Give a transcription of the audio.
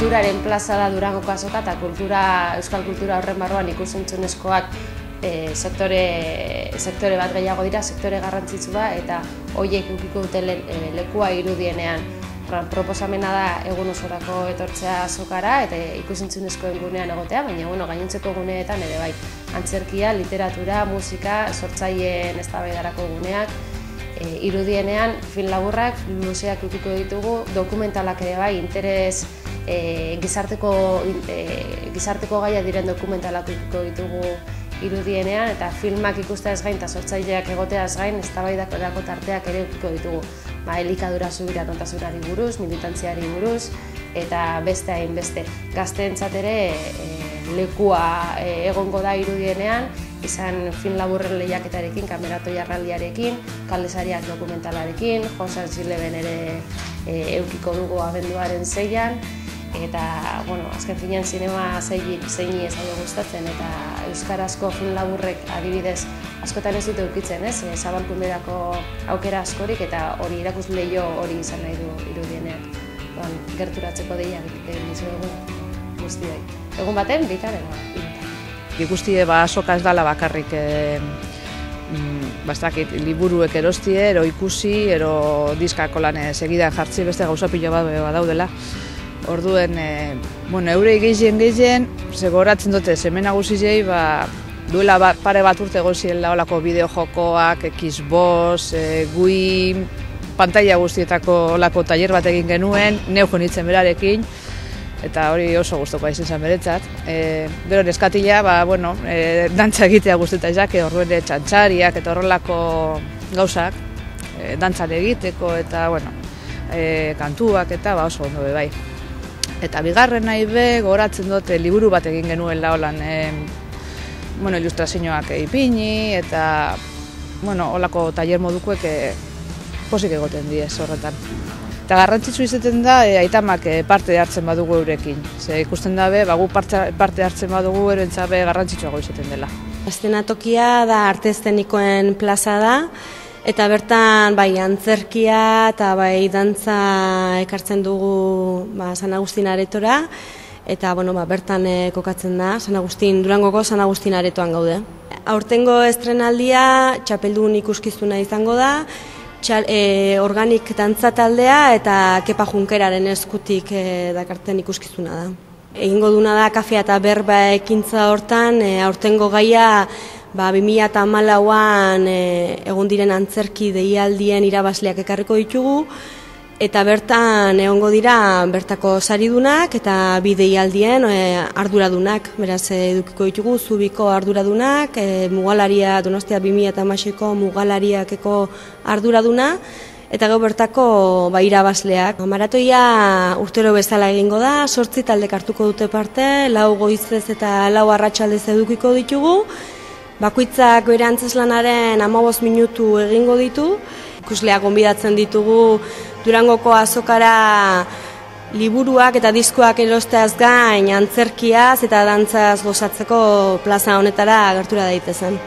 kulturaren plaza da Durangoko azoka eta euskal kultura horren barruan ikus-entzunezkoak sektore bat gehiago dira, sektore garrantzitsua eta horiek edukiko dute lekua irudienean. Proposamena da egun osorako etortzea azokara eta ikus-entzunezkoen gunean egotea, baina gainontzeko guneetan ere bai. Antzerkia, literatura, musika, sortzaileen eztabaidarako guneak, irudienean film laburrak, luzeak edukiko ditugu, dokumentalak ere bai, interes gizarteko gaia diren dokumentalak edukiko ditugu irudienean, eta filmak ikusteaz gain eta sortzaileak egoteaz gain eztabaidako tarteak ere edukiko ditugu. Elikadura subiranotasunari buruz, militantziari buruz, eta beste hainbeste. Gazteentzat ere lekua egongo da irudienean, izan film laburren lehiaketarekin, kamerato jarraldiarekin, kaldesariak dokumentalarekin, Josan Zileben ere edukiko dugu abenduaren 6an, eta, azken finean zinema zeini ez zaio gustatzen, eta euskarazko film laburrek adibidez askotan ez dute eukitzen, zabalkunderako aukera askorik, eta hori erakusleio hori izan nahi du irudienean. Gerturatzeko deia egiten dizuegu guztioi. Egun baten, bitaren. Ikustie azoka ez dala bakarrik liburuek erostie, ero ikusi, ero diskako lan segidan jartzi beste gauza pilo bat badaudela. Orduen, eurei gehien, gogoratzen dute zemen nagusizei, duela pare bat urte goziela olako bideo-jokoak, Xbox, Wii, pantalla guztietako olako tailer bat egin genuen, neu jonitzen berarekin, eta hori oso gustuko izan zen beretzat. Gero neskatila, dantza egitea guztietan jake, orduen txantxariak eta horrelako gauzak, dantzan egiteko eta, kantuak eta oso ondo bai. Eta bigarren nahi gogoratzen dute liburu bat egin genuen holan, ilustrazioak ipini eta olako tailer modukoek posik egoten diez horretan. Eta garrantzitsu izaten da aitamak parte hartzen badugu eurekin. Ikusten dabe, gu parte hartzen badugu eurentzat garrantzitsuago izaten dela. Eszenatokia da arte eszenikoen plaza da, eta bertan antzerkia eta dantza ekartzen dugu San Agustin aretora, eta bertan kokatzen da, Durangoko San Agustin aretoan gaude. Aurtengo estrenaldia txapeldun ikuskizuna izango da, organik dantza taldea eta Kepa Junkeraren eskutik dakarten ikuskizuna da. Egingo duna da kafea eta berba ekintza hortan, aurtengo gaia 2014an egon diren antzerki deialdien irabazleak ekarriko ditugu, eta bertan egongo dira bertako saridunak eta bi deialdien arduradunak. Beraz, edukiko ditugu Zubiko arduradunak, Mugalaria Donostia 2016ko Mugalariakeko arduraduna, eta gero bertako irabazleak. Maratoia urtero bezala egingo da, 8 taldek hartuko dute parte, 4 goizez eta 4 arratsaldez edukiko ditugu. Bakoitzak bere antzezlanaren 15 minutu egingo ditu. Ikusleak gonbidatzen ditugu Durangoko azokara liburuak eta diskoak erosteaz gain antzerkiaz eta dantzaz gozatzeko plaza honetara gertura daitezen.